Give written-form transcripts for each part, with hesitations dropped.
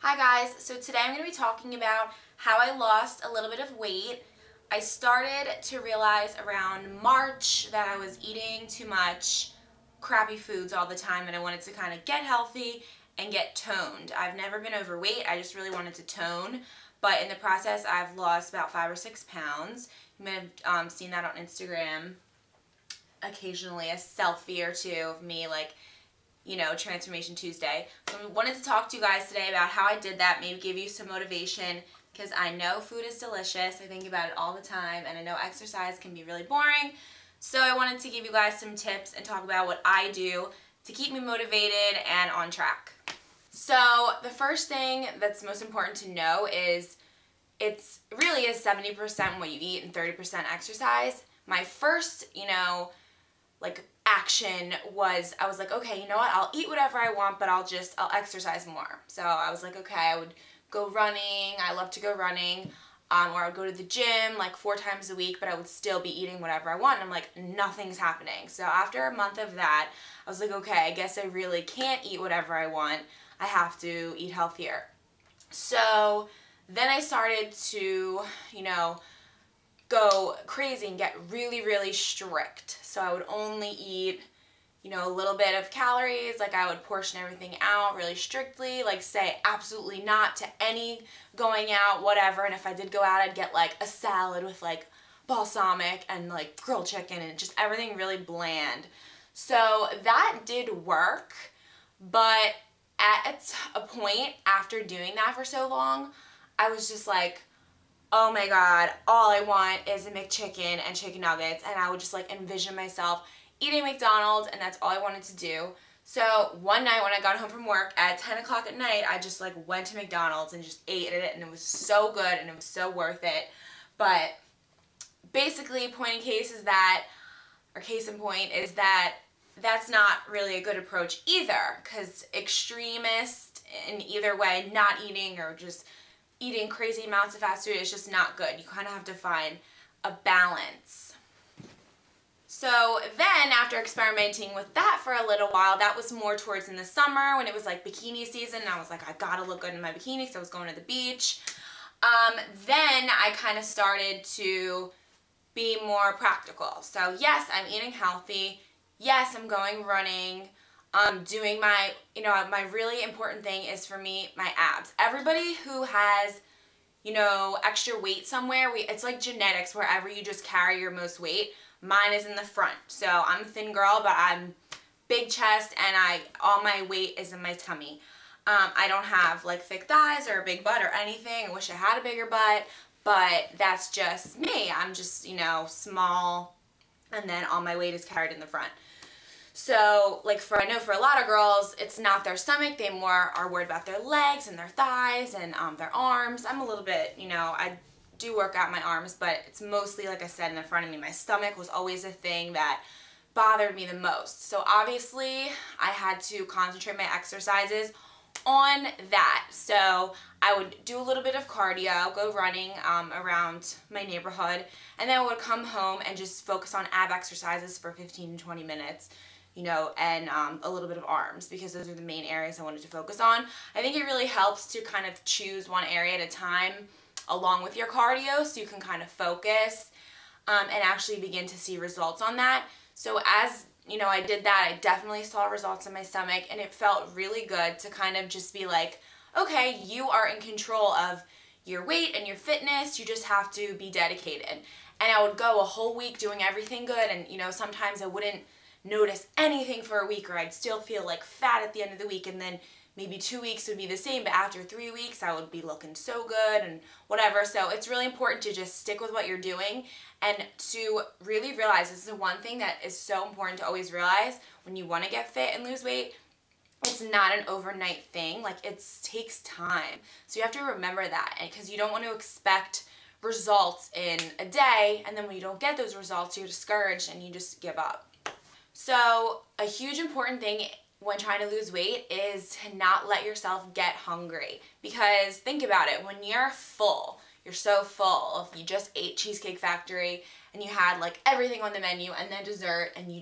Hi guys, so today I'm going to be talking about how I lost a little bit of weight. I started to realize around March that I was eating too much crappy foods all the time and I wanted to kind of get healthy and get toned. I've never been overweight, I just really wanted to tone, but in the process I've lost about 5 or 6 pounds. You may have seen that on Instagram occasionally, a selfie or two of me like, you know, Transformation Tuesday. So I wanted to talk to you guys today about how I did that, maybe give you some motivation, because I know food is delicious. I think about it all the time, and I know exercise can be really boring. So I wanted to give you guys some tips and talk about what I do to keep me motivated and on track. So the first thing that's most important to know is it's really is 70% what you eat and 30% exercise. My first, action was, I was like, okay, you know what, I'll eat whatever I want, but I'll exercise more. So I was like, okay, I would go running, I love to go running, or I would go to the gym like 4 times a week, but I would still be eating whatever I want, and I'm like, nothing's happening. So after a month of that, I was like, okay, I guess I really can't eat whatever I want, I have to eat healthier. So then I started to, go crazy and get really, really strict. So I would only eat, a little bit of calories, like I would portion everything out really strictly, like say absolutely not to any going out, whatever. And if I did go out, I'd get like a salad with like balsamic and like grilled chicken and just everything really bland. So that did work, but at a point after doing that for so long, I was just like, oh my god, all I want is a McChicken and chicken nuggets, and I would just like envision myself eating McDonald's, and that's all I wanted to do. So one night when I got home from work at 10 o'clock at night, I just like went to McDonald's and just ate it, and it was so good and it was so worth it. But basically, case in point is that that's not really a good approach either, because extremist in either way, not eating or just eating crazy amounts of fast food is just not good. You kind of have to find a balance. So then after experimenting with that for a little while, that was more towards in the summer when it was like bikini season, and I was like, I gotta look good in my bikini because I was going to the beach. Then I kind of started to be more practical. So yes, I'm eating healthy. Yes, I'm going running. Doing my, my really important thing is for me, my abs. Everybody who has, extra weight somewhere, it's like genetics, wherever you just carry your most weight. Mine is in the front. So I'm a thin girl, but I'm big chest, and all my weight is in my tummy. I don't have like thick thighs or a big butt or anything. I wish I had a bigger butt, but that's just me. I'm just, small, and then all my weight is carried in the front. So, I know for a lot of girls, it's not their stomach. They more are worried about their legs and their thighs and their arms. I'm a little bit, I do work out my arms, but it's mostly, like I said, in the front of me. My stomach was always a thing that bothered me the most. So, obviously, I had to concentrate my exercises on that. So, I would do a little bit of cardio, go running around my neighborhood, and then I would come home and just focus on ab exercises for 15 to 20 minutes. And a little bit of arms, because those are the main areas I wanted to focus on. I think it really helps to kind of choose one area at a time along with your cardio, so you can kind of focus and actually begin to see results on that. So as, I did that, I definitely saw results in my stomach, and it felt really good to kind of just be like, okay, you are in control of your weight and your fitness, you just have to be dedicated. And I would go a whole week doing everything good, and, sometimes I wouldn't notice anything for a week, or I'd still feel like fat at the end of the week, and then maybe 2 weeks would be the same, but after 3 weeks I would be looking so good and whatever. So it's really important to just stick with what you're doing, and to really realize, this is the one thing that is so important to always realize when you want to get fit and lose weight. It's not an overnight thing. Like, it takes time. So you have to remember that, because you don't want to expect results in a day, and then when you don't get those results, you're discouraged and you just give up. So a huge important thing when trying to lose weight is to not let yourself get hungry, because think about it, when you're full, you're so full. If you just ate Cheesecake Factory and you had like everything on the menu and then dessert, and you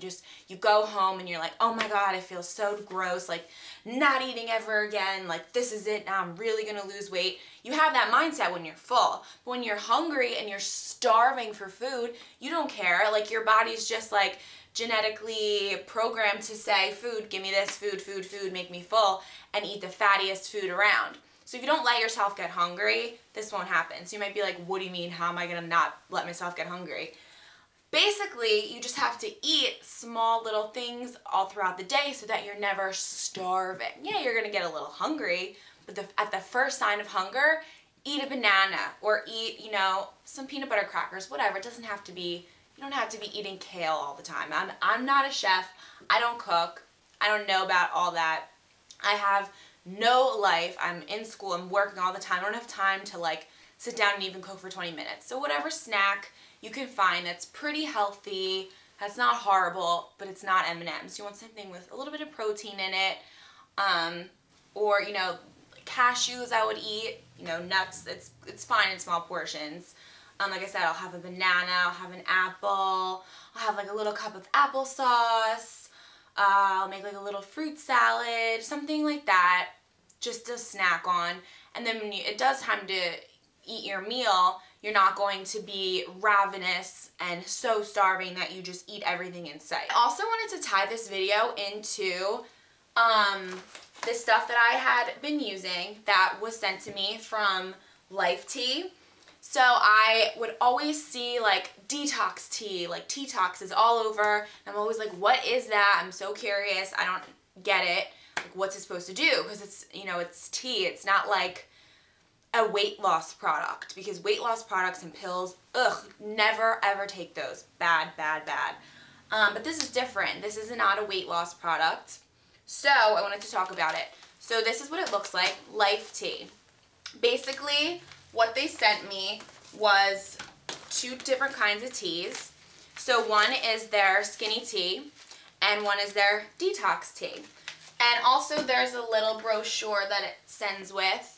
go home and you're like, oh my God, I feel so gross, like not eating ever again, like this is it, now I'm really gonna lose weight. You have that mindset when you're full. But when you're hungry and you're starving for food, you don't care. Like your body's just like genetically programmed to say, food, give me this, food, food, food, make me full, and eat the fattiest food around. So if you don't let yourself get hungry, this won't happen. So you might be like, what do you mean? How am I gonna not let myself get hungry? Basically, you just have to eat small little things all throughout the day so that you're never starving. Yeah, you're gonna get a little hungry, but at the first sign of hunger, eat a banana or eat, you know, some peanut butter crackers, whatever. It doesn't have to be, you don't have to be eating kale all the time. I'm not a chef. I don't cook. I don't know about all that. I have no life. I'm in school. I'm working all the time. I don't have time to like sit down and even cook for 20 minutes. So whatever snack you can find that's pretty healthy, that's not horrible, but it's not M&Ms. You want something with a little bit of protein in it, or, you know, cashews I would eat, you know, nuts, it's fine in small portions. Like I said, I'll have a banana, I'll have an apple, I'll have like a little cup of applesauce, I'll make like a little fruit salad, something like that, just to snack on. And then when it does time to eat your meal, you're not going to be ravenous and so starving that you just eat everything in sight. I also wanted to tie this video into the stuff that I had been using that was sent to me from Life Tea. So I would always see like detox tea, like detox is all over. And I'm always like, what is that? I'm so curious. I don't get it. Like, what's it supposed to do? Because it's, you know, it's tea. It's not like a weight loss product, because weight loss products and pills, ugh, never ever take those. Bad, bad, bad. But this is different. This is not a weight loss product. So I wanted to talk about it. So this is what it looks like, Life Tea. Basically, what they sent me was 2 different kinds of teas. So one is their skinny tea, and one is their detox tea. And also there's a little brochure that it sends with,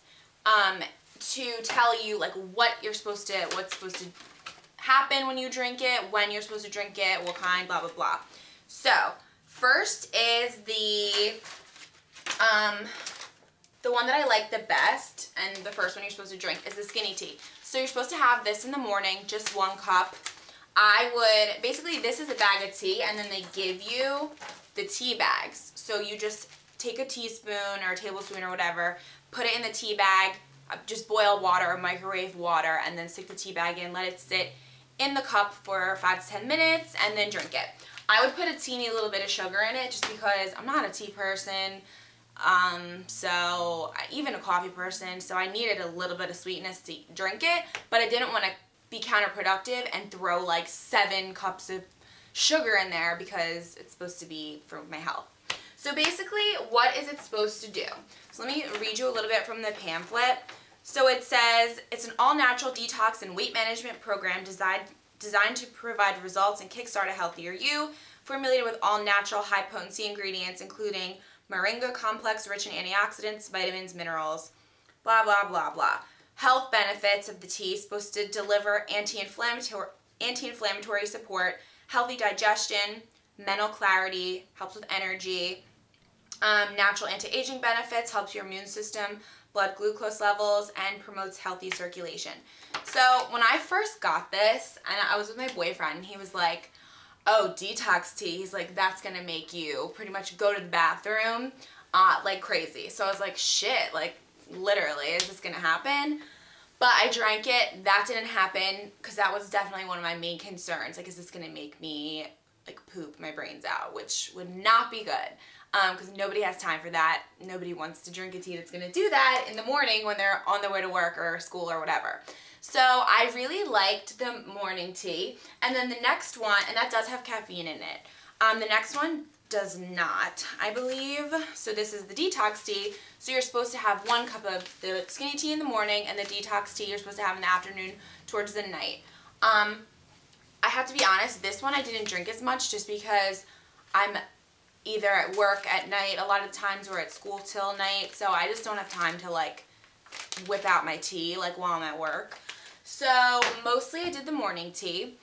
to tell you like what's supposed to happen when you drink it, when you're supposed to drink it, what kind, blah, blah, blah. So first is the one that I like the best, and the first one you're supposed to drink, is the skinny tea. So you're supposed to have this in the morning, just 1 cup. Basically this is a bag of tea, and then they give you the tea bags. So you just take a teaspoon or a tablespoon or whatever, put it in the tea bag, just boil water or microwave water, and then stick the tea bag in, let it sit in the cup for 5 to 10 minutes, and then drink it. I would put a teeny little bit of sugar in it just because I'm not a tea person, even a coffee person, so I needed a little bit of sweetness to drink it, but I didn't want to be counterproductive and throw like 7 cups of sugar in there because it's supposed to be for my health. So basically, what is it supposed to do? So let me read you a little bit from the pamphlet. So it says, it's an all-natural detox and weight management program designed to provide results and kickstart a healthier you, formulated with all-natural, high-potency ingredients, including moringa complex rich in antioxidants, vitamins, minerals, blah, blah, blah, blah. Health benefits of the tea, supposed to deliver anti-inflammatory support, healthy digestion, mental clarity, helps with energy, natural anti-aging benefits, helps your immune system, blood glucose levels, and promotes healthy circulation. So when I first got this, and I was with my boyfriend, he was like, oh, detox tea, he's like, that's gonna make you pretty much go to the bathroom like crazy. So I was like, shit, like literally, is this gonna happen? But I drank it, that didn't happen, because that was definitely one of my main concerns. Like, is this gonna make me like poop my brains out, which would not be good, because nobody has time for that. Nobody wants to drink a tea that's gonna do that in the morning when they're on their way to work or school or whatever. So I really liked the morning tea. And then the next one, and that does have caffeine in it. The next one does not, I believe. So this is the detox tea. So you're supposed to have 1 cup of the skinny tea in the morning, and the detox tea you're supposed to have in the afternoon towards the night. I have to be honest, this one I didn't drink as much just because I'm either at work at night a lot of times or at school till night, so I just don't have time to like whip out my tea like while I'm at work. So mostly I did the morning tea.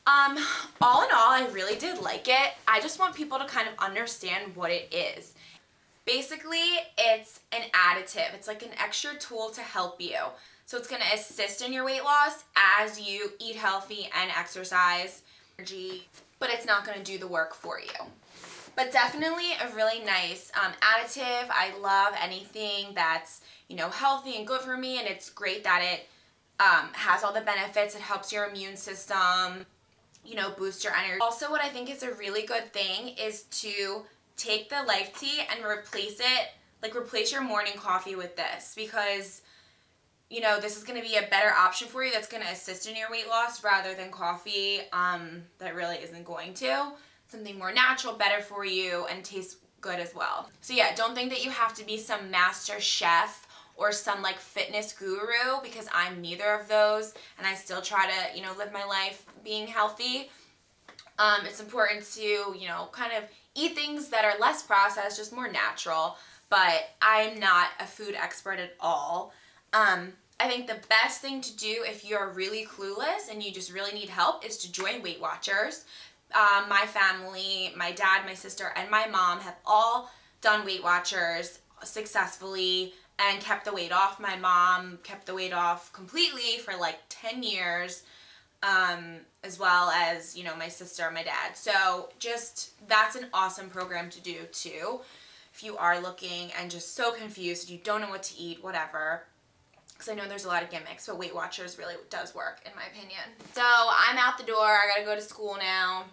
All in all, I really did like it. I just want people to kind of understand what it is. Basically, it's an additive. It's like an extra tool to help you. So it's going to assist in your weight loss as you eat healthy and exercise, but it's not going to do the work for you. But definitely a really nice additive. I love anything that's, you know, healthy and good for me, and it's great that it has all the benefits. It helps your immune system, you know, boost your energy. Also, what I think is a really good thing is to take the Life Tea and replace it, like replace your morning coffee with this, because, you know, this is going to be a better option for you that's going to assist in your weight loss rather than coffee that really isn't going to. Something more natural, better for you, and tastes good as well. So yeah, don't think that you have to be some master chef or some like fitness guru, because I'm neither of those, and I still try to, you know, live my life being healthy. It's important to, you know, kind of eat things that are less processed, just more natural, but I'm not a food expert at all. I think the best thing to do if you're really clueless and you just really need help is to join Weight Watchers. My family, my dad, my sister, and my mom have all done Weight Watchers successfully and kept the weight off. My mom kept the weight off completely for like 10 years, as well as, you know, my sister and my dad. So just, that's an awesome program to do too. If you are looking and just so confused, you don't know what to eat, whatever. Because I know there's a lot of gimmicks, but Weight Watchers really does work, in my opinion. So I'm out the door. I gotta go to school now.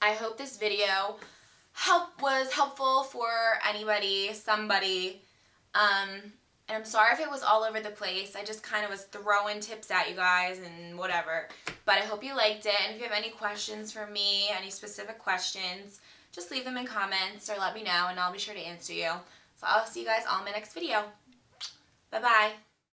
I hope this video was helpful for anybody, somebody. And I'm sorry if it was all over the place. I just kind of was throwing tips at you guys and whatever. But I hope you liked it. And if you have any questions for me, any specific questions, just leave them in comments or let me know and I'll be sure to answer you. So I'll see you guys all in my next video. Bye-bye.